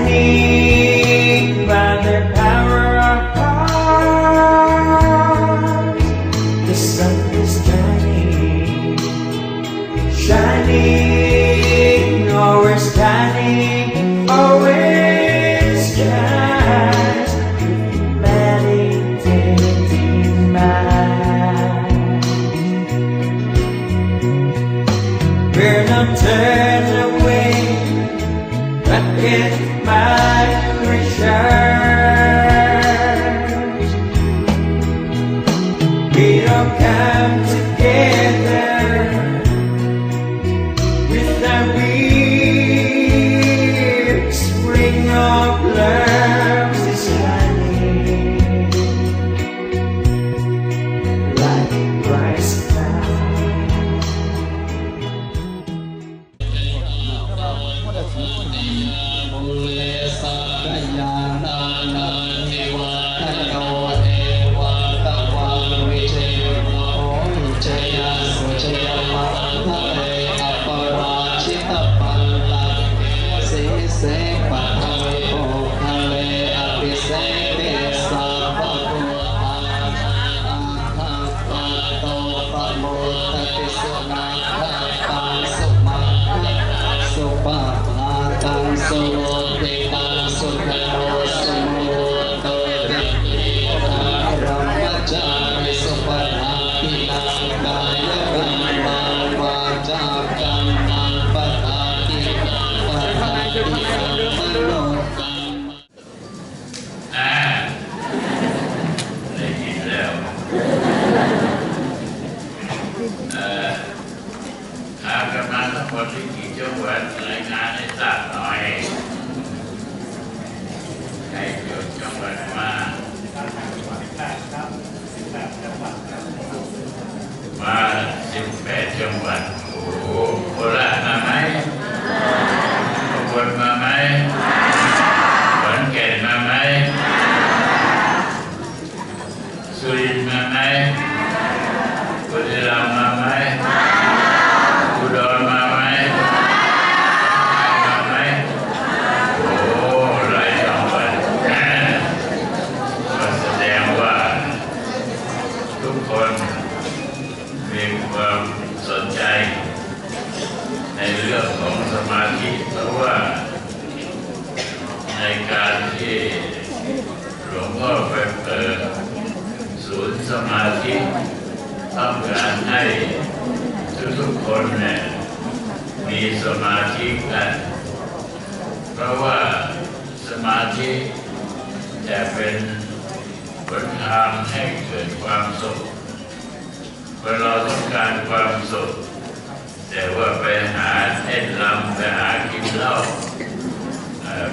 Shining by the power of God, the sun is shining, shining, always shining, always shines, meditating mind. We're not turned away, but in my research, we don't come together with the weird spring of love is shining like a bright sky.กำลังทั้งหมดที่กี่จังหวัดรายงานให้ทราบหน่อยใครเกี่ยวจังหวัดมา18 จังหวัดโอ้โหโคราชมาไหมอุบลมาไหมขอนแก่นมาไหมสุรินทร์มาไหมบุรีรัมย์มาไหมอุดรมาไหมมาไหมโอ้หลายจังหวัดก็แสดงว่าทุกคนมีความสนใจในเรื่องของสมาธิเพราะว่าในการที่หลวงพ่อไปเปิดศูนย์สมาธิต้องการให้ทุกคนเนี่ยมีสมาธิกันเพราะว่าสมาธิจะเป็นหนทางให้เกิดความสุขเมื่อเราต้องการความสุขแต่ว่าไปหาเต้นรำไปหากินเหล้า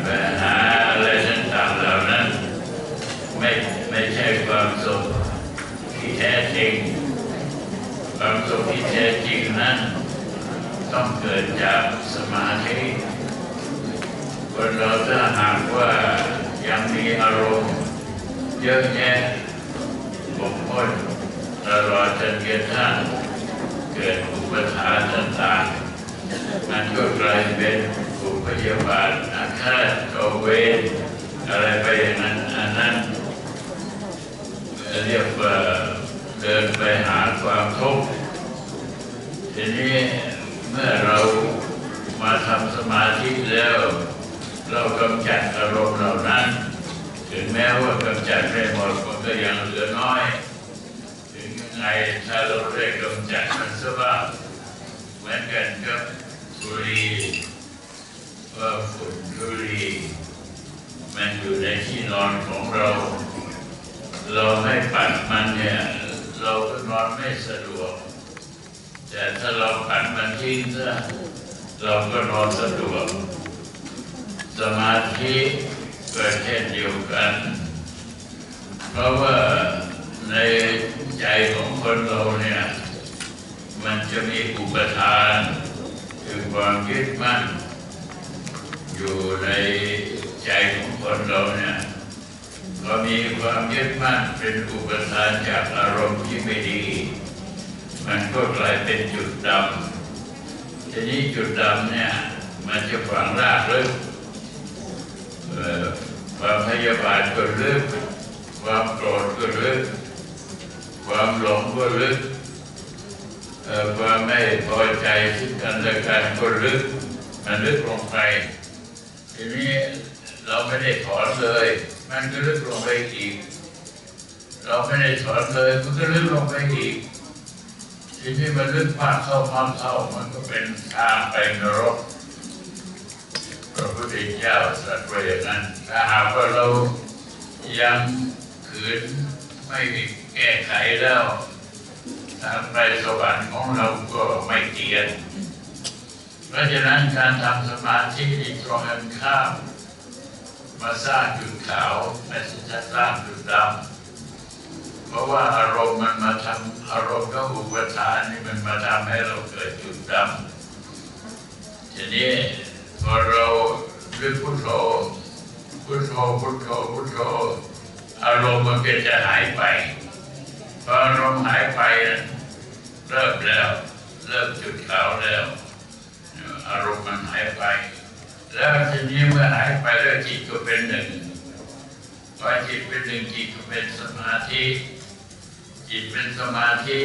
ไปหาอะไรต่างๆเหล่านั้นไม่ใช่ความสุขที่แท้จริงความสุขที่แท้จริงนั้นต้องเกิดจากสมาธิคนเราถ้าหากว่ายังมีอารมณ์เยอะแยะบกพร่องตลอดจนกระทั่งเกิดอุปทานต่างๆมันก็กลายเป็นอุปยาบาทอาฆาตโอเวรอะไรไปอย่างนั้นอันนั้นเรียกว่าเดินไปหาความทุกข์ทีนี้เมื่อเรามาทำสมาธิแล้วเรากำจัดอารมณ์เหล่านั้นถึงแม้ว่ากำจัดไม่หมดมันก็ยังเหลือน้อยถึงยังไงถ้าเราได้กำจัดมันซะบ้างเหมือนกันกับบุหรี่ว่าฝุ่นบุหรี่มันอยู่ในที่นอนของเราไม่ปัดมันเนี่ยเราก็นอนไม่สะดวก แต่ถ้าเราปัดมันทิ้งซะเราก็นอนสะดวกสมาธิก็เช่นเดียวกันเพราะว่าในใจของคนเราเนี่ยมันจะมีอุปทานคือความยึดมั่นอยู่ในใจของคนเราเนี่ยพอมีความยึดมั่นเป็นอุปทานจากอารมณ์ที่ไม่ดีมันก็กลายเป็นจุดดำทีนี้จุดดำเนี่ยมันจะฝังรากลึกความพยาบาทก็ลึกความโกรธก็ลึกความหลงก็ลึกความไม่พอใจซึ่งกันและกันก็ลึกมันลึกลงไปทีนี้เราไม่ได้ถอนเลยมันก็ลึกลงไปอีกเราไม่ได้ถอนเลยมันก็ลึกลงไปอีกทีนี้มันลึกมากเข้มันก็เป็นทางไปนรกพระพุทธเจ้าตรัสไว้อย่างนั้นถ้าหากว่าเรายังขืนไม่แก้ไขแล้วทางไปสวรรค์ของเราก็ไม่เตียนเพราะฉะนั้นการทำสมาธิที่ตรงกันข้ามมาสร้างจุดขาวไม่ใช่สร้างจุดดำเพราะว่าอารมณ์มันมาทำอารมณ์ก็อุปทานนี่มันมาทำให้เราเกิดจุดดำทีนี้พอเราดึกพุทโธอารมณ์มันก็จะหายไปพออารมณ์หายไปเริ่มจุดขาวแล้วอารมณ์มันหายไปแล้วทีนี้เมื่อหายไปแล้วจิตก็เป็นหนึ่งพอจิตเป็นหนึ่งจิตก็เป็นสมาธิจิตเป็นสมาธิ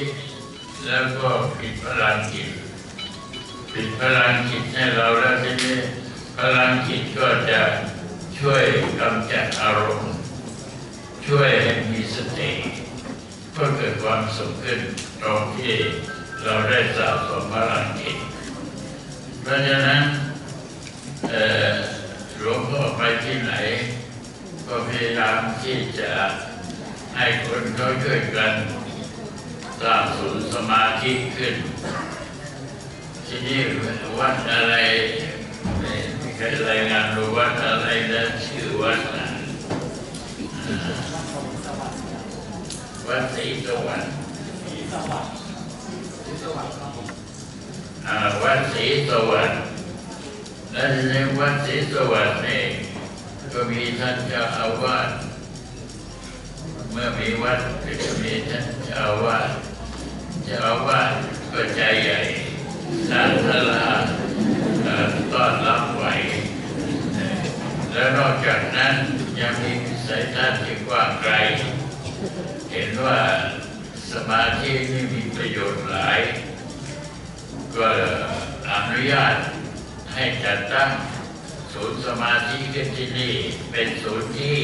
แล้วก็ปิดพลังจิตให้เราแล้วทีนี้พลังจิตก็จะช่วยกำจัดอารมณ์ช่วยให้มีสติก็เกิดความสุขขึ้นตรงที่เราได้สะสมพลังจิตเพราะฉะนั้นหลวงพ่อไปที่ไหนก็พยายามที่จะให้คนเขาช่วยกันสร้างศูนย์สมาธิขึ้นที่นี่วัดอะไรไม่เคยรายงานรู้วัดอะไรนะชื่อวัดนะวัดศรีสวรรค์วัดศรีสวรรค์และในวัดศรีสวรรค์นี่ก็มีท่านเจ้าอาวาสเมื่อมีวัดก็จะมีท่านเจ้าอาวาสก็ใจใหญ่สร้างศาลาต้อนรับไหวแล้วนอกจากนั้นยังมีวิสัยทัศน์ที่กว้างไกลเห็นว่าสมาธินี่มีประโยชน์หลายก็อนุญาตให้จัดตั้งศูนย์สมาธิขึ้นที่นี่เป็นศูนย์ที่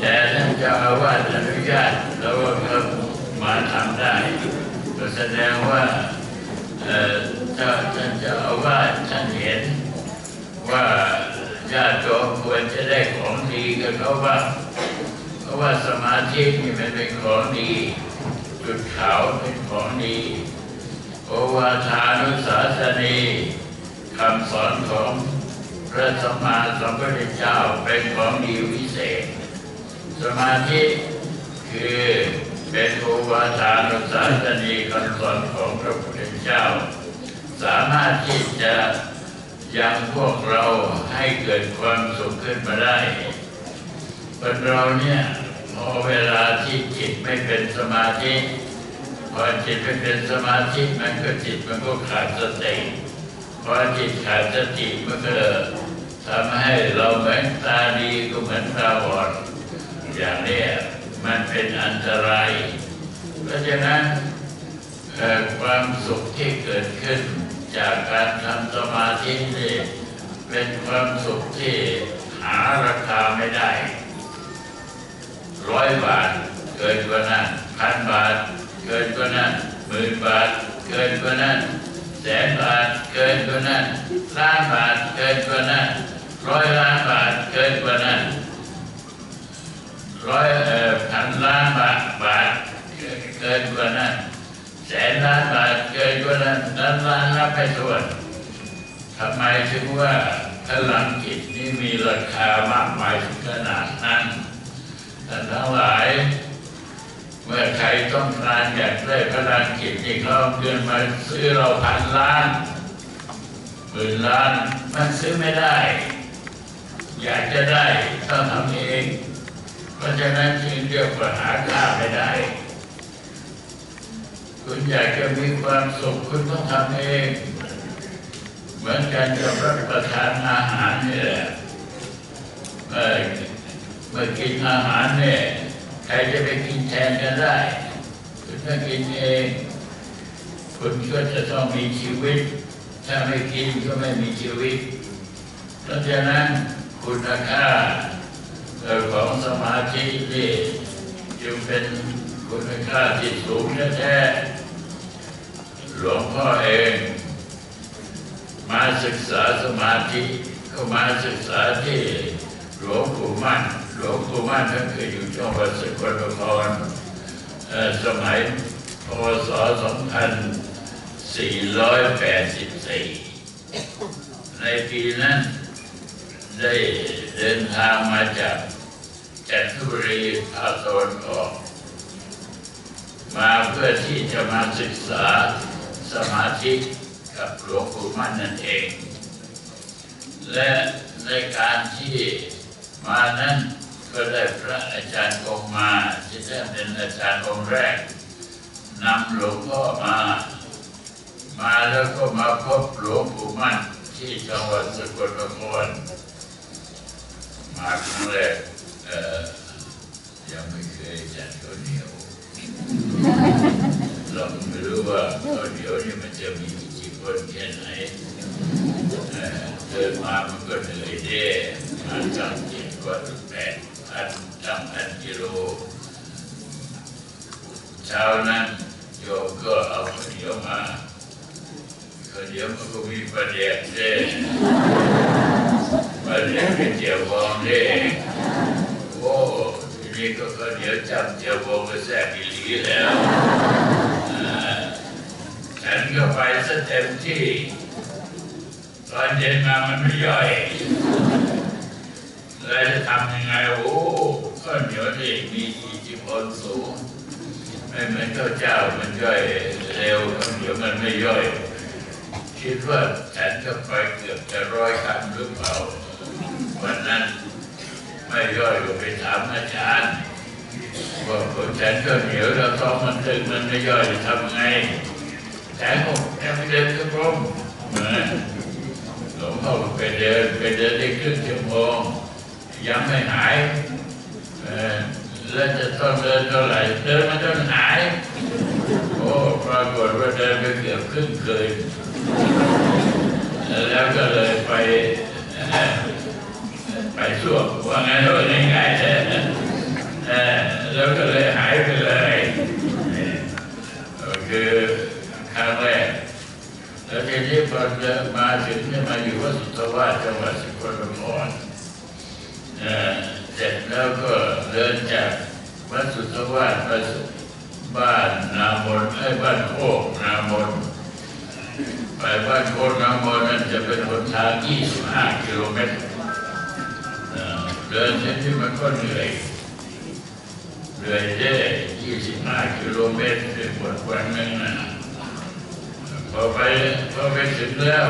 แต่ท่านเจ้าอาวาสอนุญาตแล้วก็มาทำได้ก็แสดงว่าท่านเจ้าอาวาสท่านเห็นว่าญาติโยมควรจะได้ของดีกับเขาบ้างเพราะว่าสมาธินี่มันเป็นของดีจุดขาวเป็นของดีโอวาทานุสาสนีคำสอนของพระสัมมาสัมพุทธเจ้าเป็นของดีวิเศษสมาธิคือเป็นโอวาทานุสาสนีคำสอนของพระพุทธเจ้าสามารถที่จะยังพวกเราให้เกิดความสุขขึ้นมาได้คนเราเนี่ยพอเวลาที่จิตไม่เป็นสมาธิพอจิตไม่เป็นสมาธิมันก็ขาดสติพอจิตขาดสติมันก็ทำให้เราเหมือนตาดีก็เหมือนตาบอดอย่างนี้มันเป็นอันตรายเพราะฉะนั้นความสุขที่เกิดขึ้นจากการทำสมาธินี่ เป็นความสุขที่หาราคาไม่ได้100 บาทเกินกว่านั้น1,000 บาทเกินกว่านั้น10,000 บาทเกินกว่านั้น100,000 บาทเกินกว่านั้นล้านบาทเกินกว่านั้น100 ล้านบาทเกินกว่านั้น1,000 ล้านบาทเกินกว่านั้น100,000 ล้านบาทเกินกว่านั้นล้านนับไปส่วนทำไมถึงว่าพลังจิตนี้มีราคามากมายถึงขนาดนั้นท่านทั้งหลายเมื่อใครต้องการอยากได้พลังจิตที่เขาเงินมาซื้อเรา1,000 ล้าน10,000 ล้านมันซื้อไม่ได้อยากจะได้ต้องทำเองเพราะฉะนั้นจึงเรียกว่าหาค่าไม่ได้คุณอยากจะมีความสุขคุณต้องทำเองเหมือนกันกับรับประทานอาหารนี่แหละเมื่อกินอาหารเนี่ยใครจะไปกินแทนกันได้คุณต้องกินเองคุณก็จะต้องมีชีวิตถ้าไม่กินก็ไม่มีชีวิตเพราะฉะนั้นคุณค่าของสมาธินี่จึงเป็นคุณค่าที่สูงแท้ๆหลวงพ่อเองมาศึกษาสมาธิก็มาศึกษาที่หลวงปู่มั่นท่านเคยอยู่จังหวัดสกลนครสมัยพ.ศ. 2484ในปีนั้นได้เดินทางมาจากจันทบุรีภาคตะวันออกมาเพื่อที่จะมาศึกษาสมาธิกับหลวงปู่มั่นนั่นเองและในการที่มานั้นก็ได้พระอาจารย์องค์มาที่ท่านเป็นอาจารย์องค์แรกนำหลวงพ่อมาแล้วก็มาพบหลวงปู่มั่นที่จังหวัดสกลนครมาครั้งแรกยังไม่เคยจัดข้าวเหนียวเราไม่รู้ว่าข้าวเหนียวนี่มันจะมีกี่คนแค่ไหนเดินมามันก็เหนื่อยแย่มาตั้ง7 กว่า 8,000 กิโลเช้านั้นโยมก็เอาข้าวเหนียวมาข้าวเหนียวมันก็มีประเดี๋ยวเด้ประเดี๋ยวเป็นเจียวบองเด้โอ้ทีนี้ก็ข้าวเหนียวจับเจียวบองก็แซ่บอีหลีแล้วฉันก็ไปซะเต็มที่ตอนเย็นมามันไม่ย่อยเลยจะทำยังไงโอ้ข้าวเหนียวนี่มีอิทธิพลสูงไม่เหมือนข้าวเจ้ามันย่อยเร็วข้าวเหนียวมันไม่ย่อยคิดว่าฉันก็ไปเกือบจะ100 คำหรือเปล่าวันนั้นไม่ย่อยก็ไปถามอาจารย์บอกคนฉันข้าวเหนียวแล้วท้องมันตึงมันไม่ย่อยทำไงฉันบอกยังไม่เดินก็กลมหลวงพ่อไปเดินได้ครึ่งชั่วโมงยังไม่หายแล้วจะต้องเดินเท่าไหร่เดินมันจนหายโอ้ปรากฏว่าเดินไปเกือบครึ่งคืนแล้วก็เลยไปช่วงว่าไงว่าง่ายๆแล้วก็เลยหายไปเลยคือครั้งแรกแล้วทีนี้พอมาถึงมาอยู่วัดสุทธวาสจังหวัดสกลนครเสร็จแล้วก็เดินจากวัดสุทธวาสไปบ้านนามนบ้านโคกนามนไปบ้านโคกนามนนั้นจะเป็นหนทาง25 กิโลเมตรเดินเส้นที่มันก็เหนื่อยได้25 กิโลเมตรในวันหนึ่งนะพอไปถึงแล้ว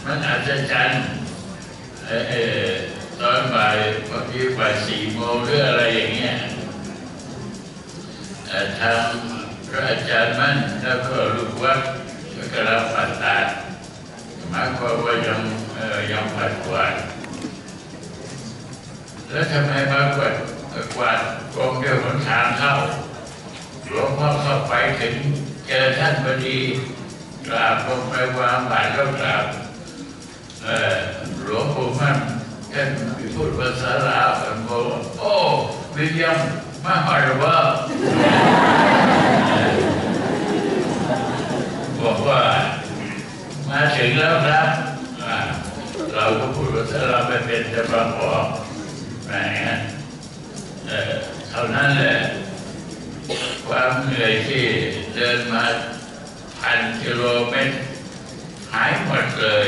มันอาจจะจันตอนบ่ายบางทีบ่าย 4 โมงหรืออะไรอย่างเงี้ยทางพระอาจารย์มั่นแล้วก็ลูกวัดก็กำลังปัดตาหมายความว่ายังปัดกวาดแล้วทำไมมากวาดกองเดียวหนทางเข้าหลวงพ่อเข้าไปถึงเจอท่านพอดีกราบลงไปวางบาตรแล้วกราบหล มาหรือว่าบอกว่ามาถึงแล้วครับเราก็พูดว่าถ้าเราไปเป็นจะประกอบนะเท่านั้นแหละความเหนื่อยที่เดินมา1,000 กิโลเมตรหายหมดเลย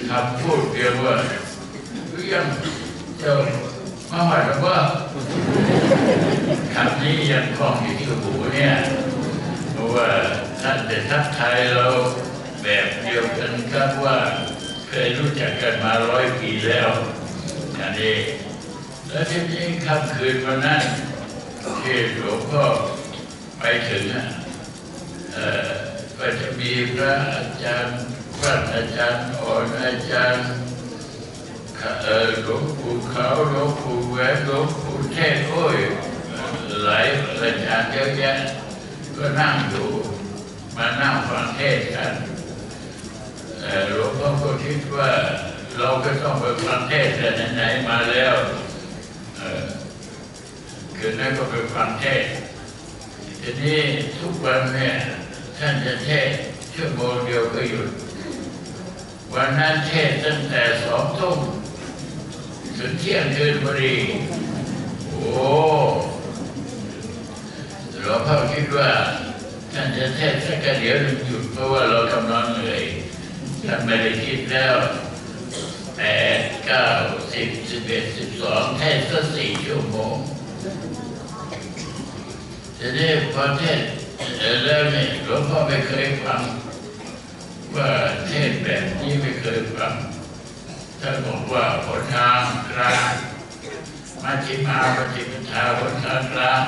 คำพูดเพียงว่ายังเจ้ามาหรือว่าคำนี้ยังคล้องอยู่ที่หูเนี่ยเพราะว่าท่านจะทักทายเราแบบเดียวกันครับว่าเคยรู้จักกันมา100 ปีแล้วอันนี้แล้วทีนี้ค่ำคืนวันนั้นที่หลวงพ่อไปถึงก็จะมีพระอาจารย์วัดอาจารย์อ่อนอาจารย์หลวงปู่เขาหลวงปู่แหวนหลวงปู่เทศโอ้ยหลายอาจารย์เยอะแยะก็นั่งอยู่มานั่งฟังเทศกันหลวงพ่อก็คิดว่าเราก็ต้องไปฟังเทศแต่ไหนๆมาแล้วคืนนั้นก็ไปฟังเทศทีนี้ทุกวันเนี่ยท่านจะเทศชั่วโมงเดียวก็หยุดวันนั้นเทศตั้งแต่2 ทุ่มถึงเที่ยงคืนพอดีโอ้หลวงพ่อคิดว่าท่านจะเทศสักเดี๋ยวหนึ่งหยุดเพราะว่าเรากำลังเหนื่อยท่านไม่ได้คิดแล้ว8 9 10 11 12เทศสัก4 ชั่วโมงทีนี้พอเทศแล้วเนี่ยหลวงพ่อไม่เคยฟังว่าเทศแบบนี้ไม่เคยฟังท่านบอกว่าหนทางกลางมัชฌิมาปฏิปทาหนทางกลาง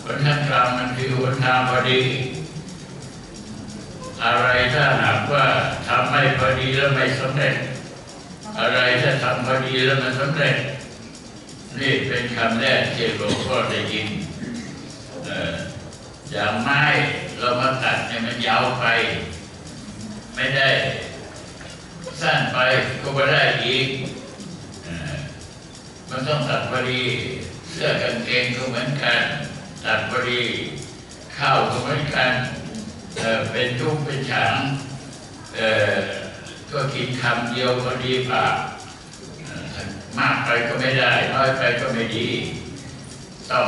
หนทางกลางมันคือหนทางพอดีอะไรถ้าหากว่าทำไม่พอดีแล้วไม่สำเร็จอะไรถ้าทำพอดีแล้วมันสำเร็จนี่เป็นคำแรกที่หลวงพ่อได้ยินอย่างไม้เรามาตัดเนี่ยมันยาวไปไม่ได้สั้นไปก็ไม่ได้อีกมันต้องตัดพอดีเสื้อกางเกงก็เหมือนกันตัดพอดีข้าวก็เหมือนกันเป็นทุกเป็นฉางก็กินคำเดียวพอดีปากมากไปก็ไม่ได้น้อยไปก็ไม่ดีต้อง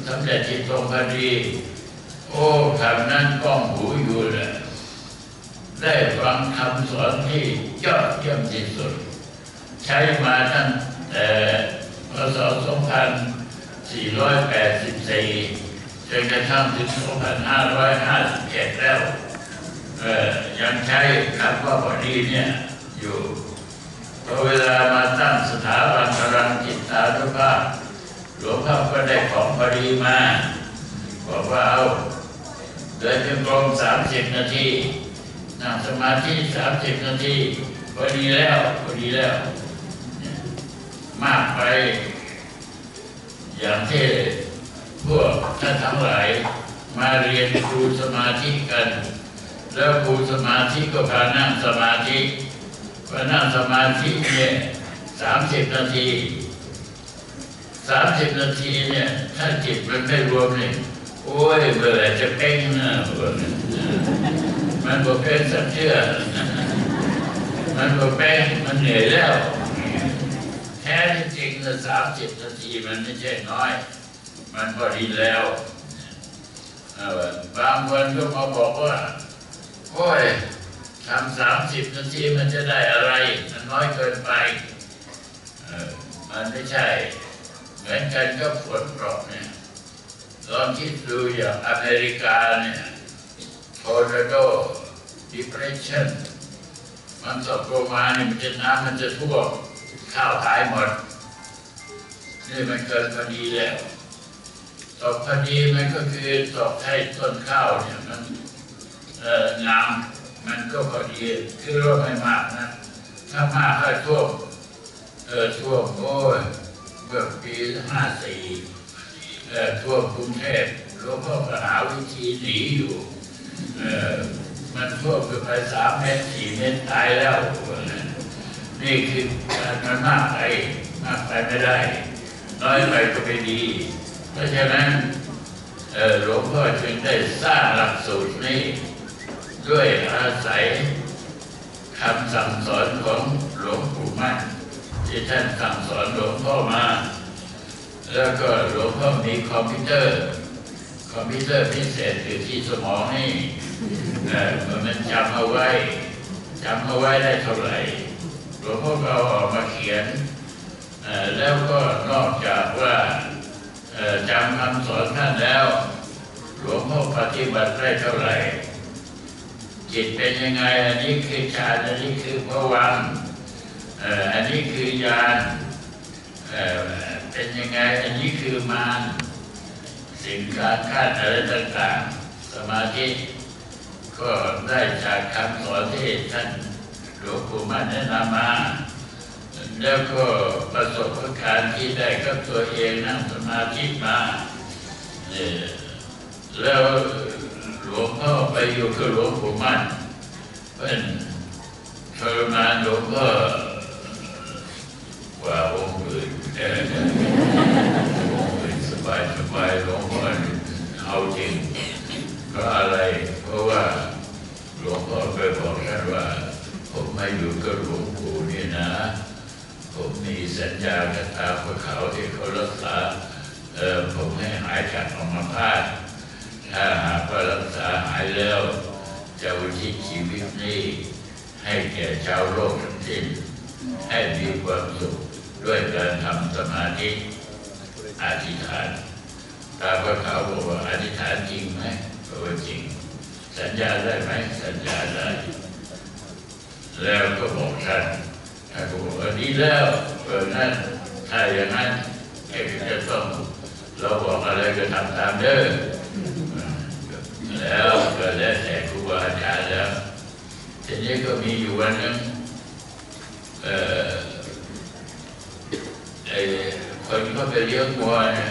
สำเร็จที่ตรงพอดีโอ้คำนั้นก้องหูอยู่เลยได้ฟังคำสอนที่ยอดเยี่ยมที่สุดใช้มาตั้งแต่พ.ศ. 2484จนกระทั่งถึง 2557 แล้วยังใช้คำว่าพอดีเนี่ยอยู่พอเวลามาตั้งสถาบันพลังจิตตานุภาพหลวงพ่อก็ได้ของพอดีมาบอกว่าเอาเดินจงกรม30 นาทีนั่งสมาธิ30 นาทีพอดีแล้วมากไปอย่างที่พวกท่านทั้งหลายมาเรียนครูสมาธิกันแล้วครูสมาธิก็พานั่งสมาธิพอนั่งสมาธิเนี่ย30 นาที30 นาทีเนี่ยถ้าจิตมันไม่รวมเนี่ยโอ้ยเมื่อไหร่จะเพ่งนะมันบอกเพ่งสักเชื่อมันบอกเพ่งมันเหนื่อยแล้วแท้จริงนะ30 นาทีมันไม่ใช่น้อยมันพอดีแล้วบางคนก็มาบอกว่าโอ้ยทำ30 นาทีมันจะได้อะไรมันน้อยเกินไปมันไม่ใช่เหมือนกันก็ฝนตกเนี่ยลองคิดดูอย่างอเมริกาเนี่ยtornado depression มันตกลงมาเนี่ยน้ำมันจะท่วมข้าวหายหมดนี่มันเกินพอดีแล้วตกพอดีมันก็คือตกให้ต้นข้าวเนี่ยมันน้ำมันก็พอดีคือว่าไม่มากนะถ้ามากก็ท่วมท่วมโอ้ยเมื่อปี54ท่วมกรุงเทพหลวงพ่อก็หาวิธีหนีอยู่มันท่วมไป3 เมตร 4 เมตรตายแล้วนี่คือมันมากไปไม่ได้น้อยไปก็ไม่ดี ราะฉะนั้นหลวงพ่อจึงได้สร้างหลักสูตรนี้ด้วยอาศัยคำสั่งสอนของหลวงปู่มั่นที่ท่านสั่งสอนหลวงพ่อมาแล้วก็หลวงพ่อมีคอมพิวเตอร์พิเศษอยู่ที่สมองนี่มันจำเอาไว้ได้เท่าไหร่หลวงพ่อก็เอาออกมาเขียนแล้วก็นอกจากว่าจำคำสอนท่านแล้วหลวงพ่อปฏิบัติได้เท่าไหร่จิตเป็นยังไงอันนี้คือฌานอันนี้คือภวังค์อันนี้คือญาณเป็นยังไงอันนี้คือมารสิ่งการคาดอะไรต่างๆสมาธิก็ได้จากคำสอนที่ท่านหลวงปู่มั่นแนะนำมาแล้วก็ประสบการณ์ที่ได้กับตัวเองนั่งสมาธิมาแล้วหลวงพ่อไปอยู่กับหลวงปู่มั่นเป็นทรมานหลวงพ่อกว่าองค์อื่นสบายหลวงพ่อเอาจริงเพราะอะไรเพราะว่าหลวงพ่อไปบอกท่านว่าผมไม่อยู่กับหลวงปู่นี่นะผมมีสัญญากับตาพวกเขาที่เขารักษาผมให้หายจากอัมพาตถ้าหากว่ารักษาหายแล้วจะอุทิศชีวิตนี้ให้แก่ชาวโลกทั้งสิ้นให้มีความสุขด้วยการทำสมาธิอธิษฐานตาพวกเขาบอกว่าอธิษฐานจริงไหมบอกว่าจริงสัญญาได้ไหมสัญญาได้แล้วก็บอกท่านก็บอกว่าดีแล้วนั้นถ้าอย่างนั้นแกจะต้องเราบอกอะไรก็ทำตามเด้อแล้วก็แล้วแต่ครูบาอาจารย์แล้วทีนี้ก็มีอยู่วันนึงคนเขาไปเลี้ยงวัวเนี่ย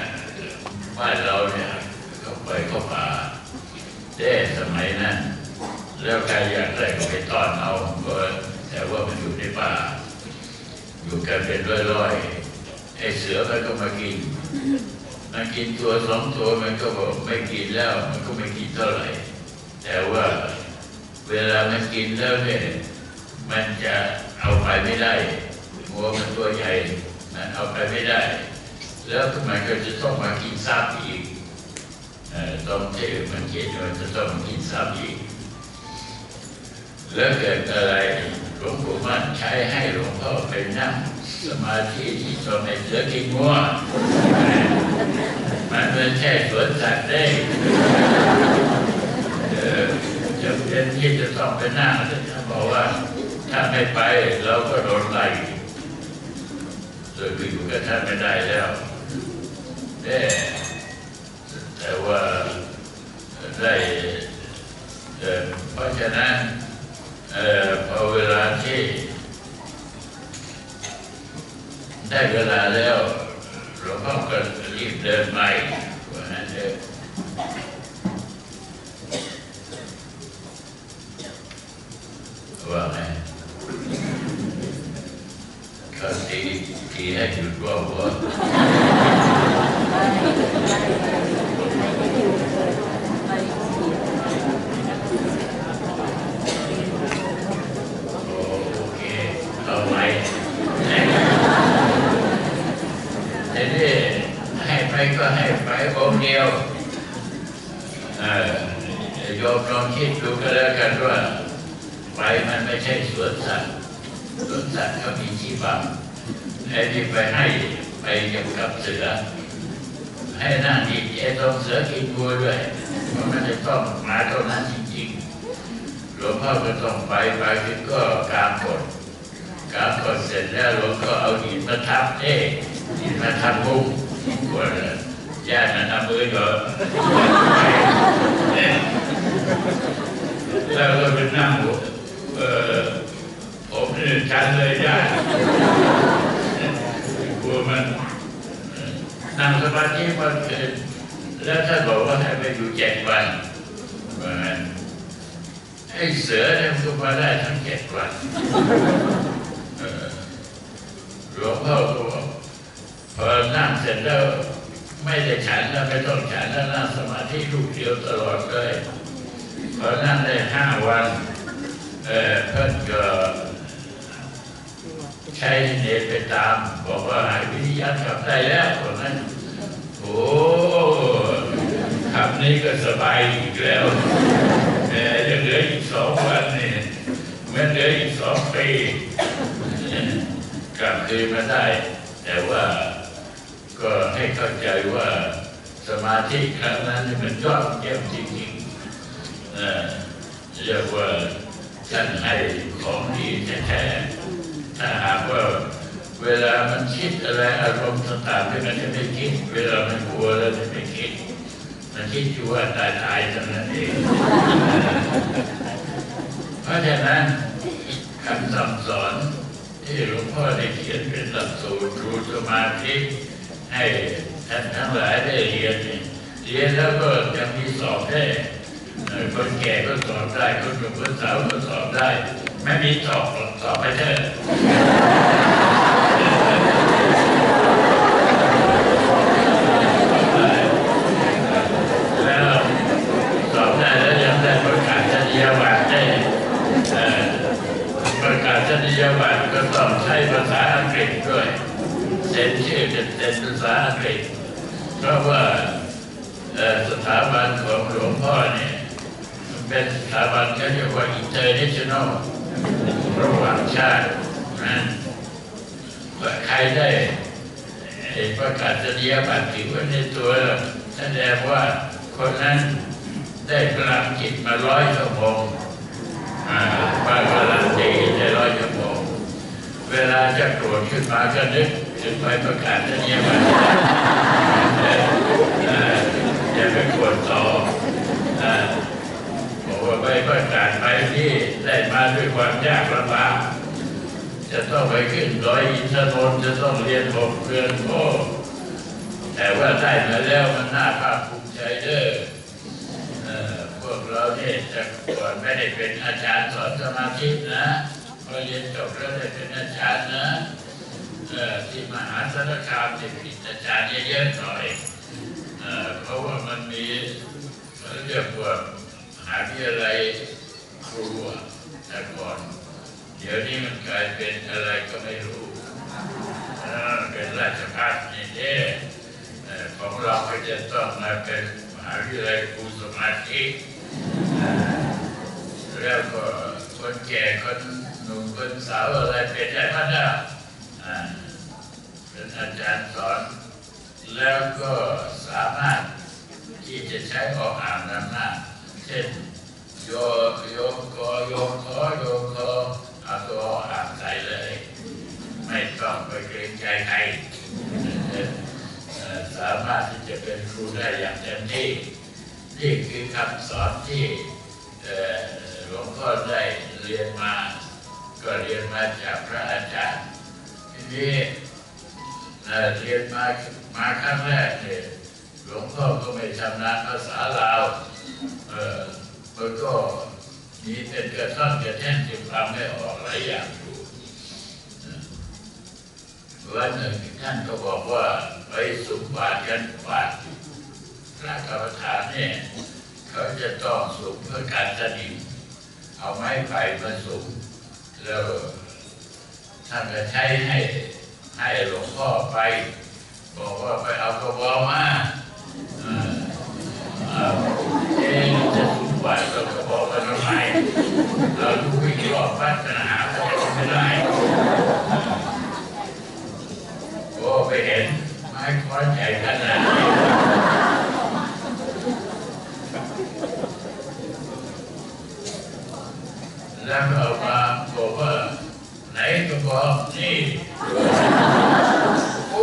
บ้านเราเนี่ยเข้าป่าแต่สมัยนั้นแล้วใครอยากได้ก็ไปต้อนเอาแต่ว่ามันอยู่ในป่าอยู่กันเป็นร้อยๆไอ้เสือมันก็มากินตัวสองตัวมันก็บอกไม่กินแล้วมันก็ไม่กินเท่าไหร่แต่ว่าเวลามันกินแล้วเนี่ยมันจะเอาไปไม่ได้หัวมันตัวใหญ่มันเอาไปไม่ได้แล้วมันก็จะต้องมากินซ้ำอีกตอนที่มันกินมันจะต้องกินซ้ำอีกแล้วเกิดอะไรหลวงปู่มั่นใช้ให้หลวงพ่อไปนั่งสมาธิที่สมัยเสือกินงัวมันเป็นแค่สวนสัตว์ได้จะเป็นที่จะต้องไปนั่งท่านบอกว่าถ้าไม่ไปเราก็โดนไล่เลยไปอยู่กับท่านไม่ได้แล้วแต่ว่าได้เพราะฉะนั้นพอเวลาที่ได้เวลาแล้วหลวงพ่อก็รีบเดินไปว่านั้นเถอะว่าไงเขาตีให้หยุดว่าโอเคเอาไหมทีนี้ให้ไปก็ให้ไปองค์เดียวโยมลองคิดดูก็แล้วกันว่าไปมันไม่ใช่สวนสัตว์เขามีที่บังไอ้ที่ไปให้ไปกับเสือให้นั่งดีต้องเสือกินวัวด้วยเพราะมันจะต้องมาเท่านั้นจริงๆหลวงพ่อก็ต้องไปถึงก็กางกฎเสร็จแล้วหลวงก็เอาหินมาทับหินมาทับมุ้งว่าญาตินำมือก็แล้วก็ไปนั่งผมนี่ชันเลยญาติกลัวมันนั่งสมาธิมันแล้วท่านบอกว่าให้ไปอยู่7 วันว่างั้นไอ้เสือเนี่ยมันก็มาได้ทั้ง7 วันหลวงพ่อก็บอกพอนั่งเสร็จแล้วไม่ได้ ฉันแล้วไม่ต้องฉันแล้วนั่งสมาธิลูกเดียวตลอดเลยเพราะนั่นได้5 วันเพิ่นก็ใช้เนตไปตามบอกว่าหายวิทยากลับได้แล้วคนนั้นโอ้คำนี้ก็สบายอีกแล้วยังเหลืออีก2 วันนี่มันเหลืออีก2 ปีกลับคืนมาได้แต่ว่าก็ให้เข้าใจว่าสมาธิครั้งนั้นมันยอดเยี่ยมจริงๆเรียกว่าท่านให้ของดีแท้ๆถ้าหากว่าเวลามันคิดอะไรอารมณ์ต่างๆที่มันจะไม่คิดเวลามันกลัวแล้วจะไม่คิดมันคิดอยู่ว่าตายเท่านั้นเองเพราะฉะนั้นคำสั่งสอนที่หลวงพ่อได้เขียนเป็นหลักสูตรรู้สมาธิให้ท่านทั้งหลายได้เรียนแล้วก็ยังมีสอบได้คนแก่ก็สอบได้คนหนุ่มคนสาวก็สอบได้ไม่มีสอบไปเถอะแล้วสอบได้แล้วยังได้ประกาศนียบัตรได้ประกาศนียบัตรก็ต้องใช้ภาษาอังกฤษด้วยเซ็นชื่อเป็นภาษาอังกฤษเพราะว่าสถาบันของหลวงพ่อเนี่ยเป็นสถาบันที่เรียกว่า international ระหว่างชาตินะใครได้ประกาศนียบัตรถือไว้ในตัวแสดงว่าคนนั้นได้พลังจิตมา100 ชั่วโมงมาพลังใจได้100 ชั่วโมงเวลาจะโกรธขึ้นมาก็นึกถึงไปประกาศนียบัตรอย่าไปโกรธต่อบอกว่าไปประกาศไปที่ได้มาด้วยความยากลำบากจะต้องไปขึ้นดอยอินทนนท์จะต้องเรียน6 เดือนแต่ว่าได้มาแล้วมันน่าภาคภูมิใจเด้อพวกเราเนี่ยจะก่อนไม่ได้เป็นอาจารย์สอนสมาธินะพอเรียนจบแล้วได้เป็นอาจารย์นะที่มหาสารคามเนี่ยผิดอาจารย์เยอะๆหน่อยเพราะว่ามันมีเรียกว่ามหาวิทยาลัยครูแต่ก่อนเดี๋ยวนี้มันกลายเป็นอะไรก็ไม่รู้เป็นราชภัฏนี่เด้ของเราก็จะต้องมาเป็นมหาวิทยาลัยครูสมาธิแล้วก็คนแก่คนหนุ่มคนสาวอะไรเป็นได้มาได้เป็นอาจารย์สอนแล้วก็สามารถที่จะใช้ออกอ่านนำหน้าเช่นโยกอโยคอโยคอเอาตัวอ่านใส่เลยไม่ต้องไปเกรงใจใครสามารถที่จะเป็นครูได้อย่างเต็มที่นี่คือคำสอนที่หลวงพ่อได้เรียนมาก็เรียนมาจากพระอาจารย์ทีนี้เรียนมาครั้งแรกเนี่ยหลวงพ่อก็ไม่ชำนาญภาษาลาวมันก็มีเป็นกระท่อนกระแท่นที่ฟังไม่ออกหลายอย่างอยู่วันหนึ่งท่านก็บอกว่าไปสุมบาตรกันบาตรพระกรรมฐานเนี่ยเขาจะต้องสุมเพื่อการสนิมเอาไม้ไผ่มาสุมแล้วท่านก็ใช้ให้หลวงพ่อไปบอกว่าไปเอากระบอกมาจะสุมบาตรเราก็บอกว่าทำไมเราดูวิ่งรอบบ้านปัญหาก็จะไม่ได้โอ้ไปเห็นไม้ค้อนใหญ่ขนาดนี้แล้วเอามาบอกว่าไหนก็บอกนี่โอ้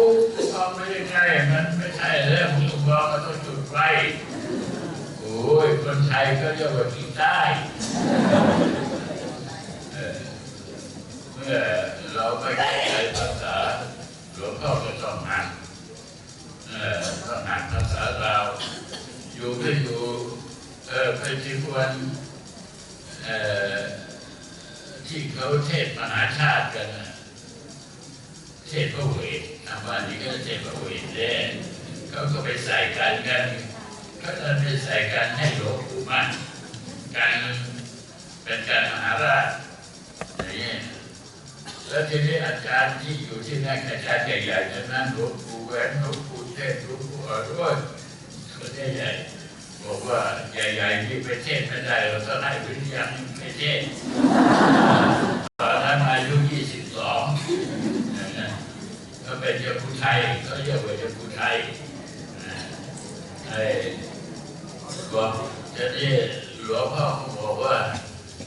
เอาไม่ได้ไงมันไม่ใช่แล้วมึงบอกมันต้องจุดไฟโอ้ยคนไทยก็เรียกว่าที่ใต้เมื่อเราไม่เข้าใจภาษาหลวงพ่อก็ต้องหัดภาษาเราอยู่ไปอยู่ไปที่วันที่เขาเทศมหาชาติกันเทศพระเวททางบ้านนี้ก็เทศพระเวทแน่ก็ เขาก็ไปใส่กันเขาจะไปใส่กันให้หลวงปู่มั่นการเป็นการมหาราชอย่างนี้แล้วทีนี้อาจารย์ที่อยู่ที่นั่นอาจารย์ใหญ่ๆนั้นหลวงปู่แหวนหลวงปู่เทศหลวงปู่อรวยคนใหญ่ๆบอกว่าใหญ่ๆที่ไปเทศไม่ได้เราต้องให้วิญญาณไปเทศตอนนั้นอายุ22ก็เป็นเจ้าคุณไทยก็เรียกว่าเจ้าคุณไทยบอกจะนี่หลวงพ่อบอกว่า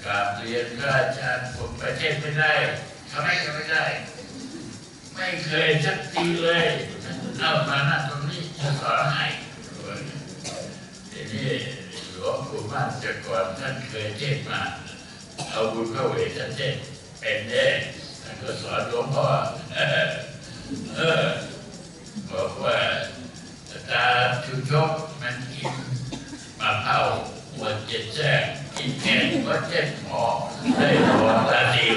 กราบเรียนพระอาจารย์ผมไปเทศไม่ได้ทำไมก็ไม่ได้ ไม่เคยสักทีเลยเอามาหน้าตรงนี้จะสอนให้ทีนี้หลวงปู่มั่นแต่ก่อนท่านเคยเทศมาเอาบุญเข้าเวทท่านเทศเป็นแน่ท่านก็สอนหลวงพ่อบอกว่าตาชูชกมันกินมาเผาหัวเจ็ดแจ้งกินแกงหัวเจ็ดหมอได้หัวตาดี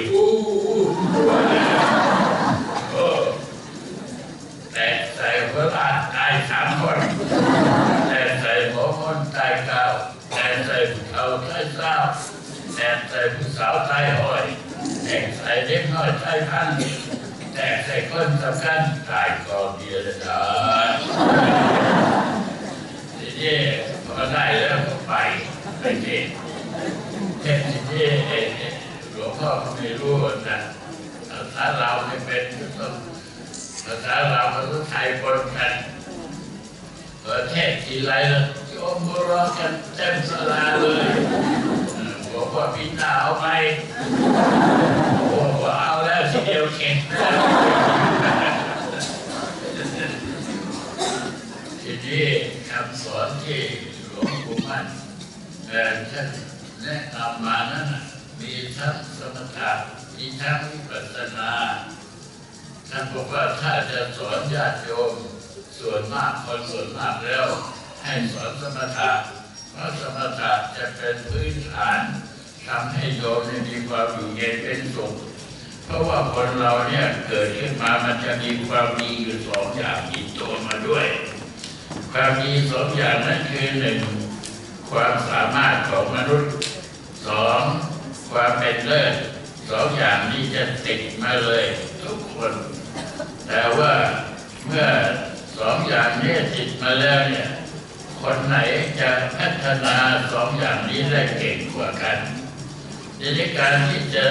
แต่ใส่หัวลาดตาย3 คนแต่ใส่หัวคนตาย9แต่ใส่ผู้เฒ่าตาย3แต่ใส่ผู้สาวตาย100แต่ใส่เด็กน้อยตาย1,000แต่ใส่คนสำคัญตายกองเดียวเลยทีนี้พอได้แล้วก็ไปเทศทีนี้หลวงพ่อเขาไม่รู้นะภาษาเราไม่เป็นภาษาเราภาษาไทยปนกันประเทศทีไรแล้วโยมโบราณกันเต็มสลาเลยบอกว่าพี่หนาวไหมบอกว่าเอาแล้วทีเดียวเก่งทีนี้คำสอนที่หลวงปู่มั่นท่านแนะนำมานั้นมีทั้งสมถะมีทั้งวิปัสสนาท่านบอกว่าถ้าจะสอนญาติโยมส่วนมากคนส่วนมากแล้วให้สอนสมถะเพราะสมถะจะเป็นพื้นฐานทำให้โยมมีความอยู่เย็นเป็นสุขเพราะว่าคนเราเนี่ยเกิดขึ้นมามันจะมีความดีอยู่2 อย่างติดตัวมาด้วยความดี2 อย่างนั้นคือ1ความสามารถของมนุษย์2ความเป็นเลิศ2 อย่างนี้จะติดมาเลยทุกคนแต่ว่าเมื่อ2 อย่างนี้ติดมาแล้วเนี่ยคนไหนจะพัฒนา2 อย่างนี้ได้เก่งกว่ากันในการที่จะ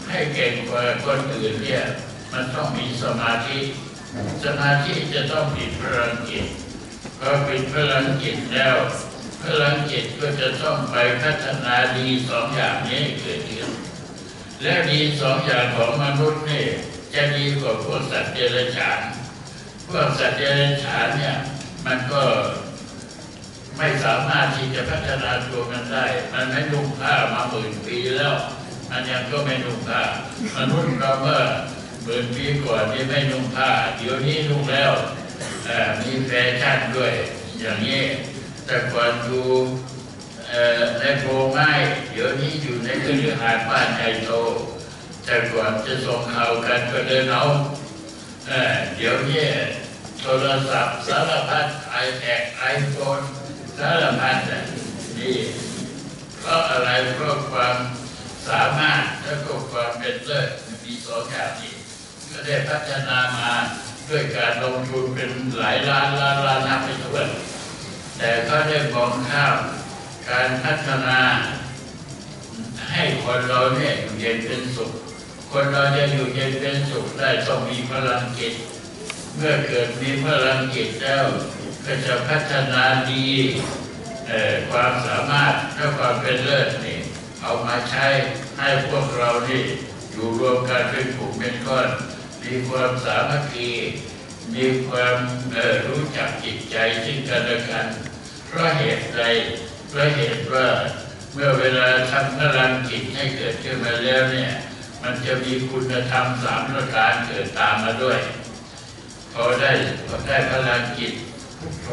ให้เก่งกว่าคนอื่นเนี่ยมันต้องมีสมาธิจะต้องมีพลังจิตพอเป็นพลังจิตแล้วพลังจิตก็จะต้องไปพัฒนาดี2 อย่างนี้เกิดขึ้นและดี2 อย่างของมนุษย์นี่จะดีกว่าพวกสัตว์เดรัจฉานพวกสัตว์เดรัจฉานเนี่ยมันก็ไม่สามารถที่จะพัฒนาตัวมันได้มันไม่นุ่งผ้ามา10,000 ปีแล้วมันยังก็ไม่นุ่งผ้ามนุษย์เราเมื่อ10,000 ปีก่อนนี่ไม่นุ่งผ้าเดี๋ยวนี้นุ่งแล้วมีแฟชั่นด้วยอย่างนี้แต่ก่อนอยู่ในโพรงไม้เดี๋ยวนี้อยู่ในคฤหาสน์บ้านใหญ่โตแต่ก่อนจะส่งข่าวกันก็เดินเอาเดี๋ยวนี้โทรศัพท์สารพัดiPad iPhone สารพัดนี่เพราะอะไรเพราะความสามารถและก็ความเป็นเลิศมี2 อย่างนี้ก็ได้พัฒนามาด้วยการลงทุนเป็นหลายล้านนับไม่ถ้วนแต่ก็ได้มองข้ามการพัฒนาให้คนเราเนี่ยอยู่เย็นเป็นสุขคนเราจะอยู่เย็นเป็นสุขได้ต้องมีพลังจิตเมื่อเกิดมีพลังจิตแล้วก็จะพัฒนาดีความสามารถและความเป็นเลิศนี่เอามาใช้ให้พวกเรานี่อยู่รวมกันเป็นกลุ่มเป็นก้อนมีความสามัคคีมีความรู้จักจิตใจซึ่งกันและกันเพราะเหตุใดเพราะเหตุว่าเมื่อเวลาทำพลังจิตให้เกิดขึ้นมาแล้วเนี่ยมันจะมีคุณธรรม3 ประการเกิดตามมาด้วยพอได้พลังจิตพุทโธ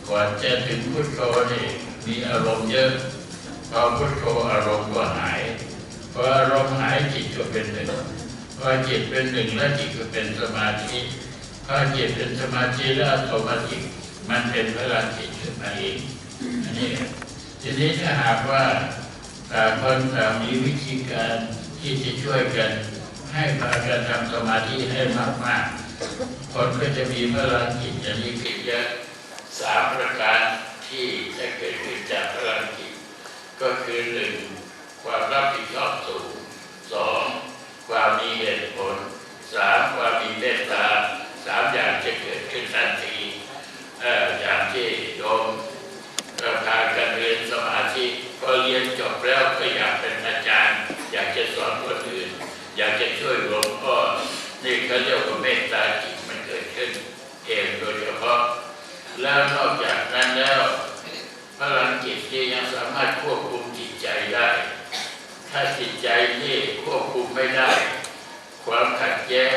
ก่อนจะถึงพุทโธนี่มีอารมณ์เยอะพอพุทโธอารมณ์ก็หายพออารมณ์หายจิตก็เป็น 1พอจิตเป็น 1แล้วจิตก็เป็นสมาธิ พอจิตเป็นสมาธิแล้วอัตโนมัติมันเป็นพลังจิตขึ้นมาเองอันนี้ทีนี้ถ้าหากว่าต่างคนต่างมีวิธีการที่จะช่วยกันให้พากันทำสมาธิให้มากๆคนก็จะมีพลังจิตอันนี้ขึ้นเยอะสามประการที่จะเกิดขึ้นจากพลังจิตก็คือหนึ่งความรับผิดชอบสูงสองความมีเหตุผลสามความมีเมตตาสามอย่างจะเกิดขึ้นทันทีอย่างที่โยมพากันเรียนสมาธิพอเรียนจบแล้วก็อยากเป็นอาจารย์อยากจะสอนคนอื่นอยากจะช่วยหลวงพ่อนี่เขาเรียกว่าเมตตาจิตมันเกิดขึ้นเองโดยเฉพาะแล้วนอกจากนั้นแล้วพลังจิตที่ยังสามารถควบคุมจิตใจได้ถ้าจิตใจนี่ควบคุมไม่ได้ความขัดแย้ง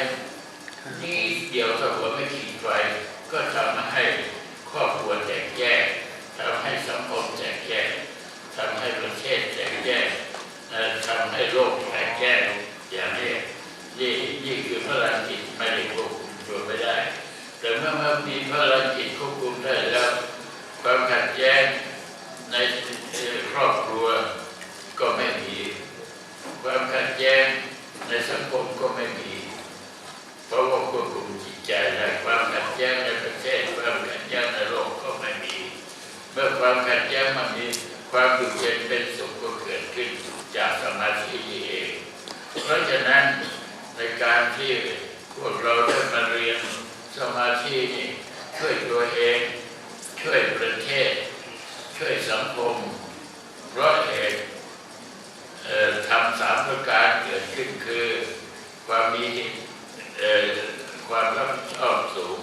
นี่เดียวถ้าหัวไม่ขีดไฟก็ทำให้ครอบครัวแตกแยกทำให้สังคมแตกแยกทำให้ประเทศแตกแยกทำให้โลกแตกแยกอย่างนี้นี่คือพลังจิตไม่ได้ควบคุมตัวไม่ได้แต่เมื่อมีพลังจิตควบคุมได้แล้วความขัดแย้งในครอบครัวก็ไม่มีความขัดแย้งในสังคมก็ไม่มีเพราะว่าควบคุมจิตใจได้ความขัดแย้งในประเทศความขัดแย้งในโลกก็ไม่มีเมื่อความขัดแย้งมันมีความอยู่เย็นเป็นสุขก็เกิดขึ้นจากสมาธิเองเพราะฉะนั้นในการที่พวกเราได้มาเรียนสมาธินี่ช่วยตัวเองช่วยประเทศช่วยสังคมเพราะเหตุทำสามประการเกิดขึ้นคือความมีความรับผิดชอบสูง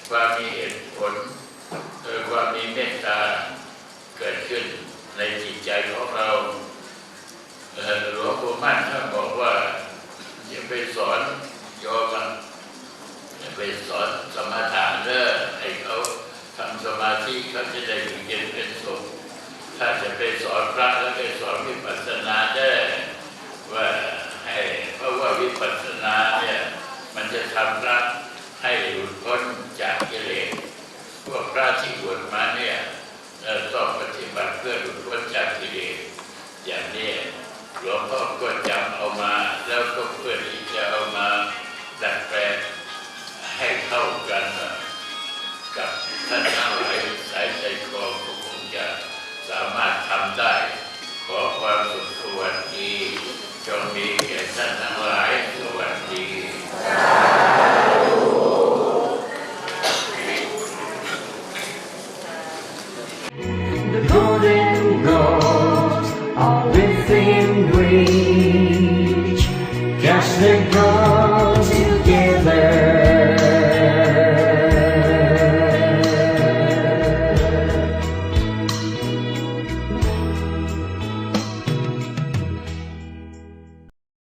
ความมีเหตุผลความมีเมตตาเกิดขึ้นในจิตใจของเราหลวงปู่มั่นท่านบอกว่าอย่าไปสอนโยมอย่าไปสอนสมถะเด้อให้เขาทำสมาธิเขาจะได้อยู่เย็นเป็นสุขถ้าจะไปสอนพระแล้วไปสอนวิปัสสนาได้ว่าให้เพราะว่าวิปัสสนาเนี่ยมันจะทำพระให้หลุดพ้นจากกิเลสพวกพระที่บวชมาเนี่ยต้องปฏิบัติเพื่อหลุดพ้นจากกิเลสอย่างนี้หลวงพ่อก็จำเอามาแล้วก็เพื่อที่จะเอามาดัดแปลงให้เข้ากันกับท่านทั้งหลายสายใจคอก็คงจะสามารถทำได้ขอความสุขสวัสดีจงมีแก่ท่านทั้งหลายสวัสดี The golden goals are within reach. Cast the gold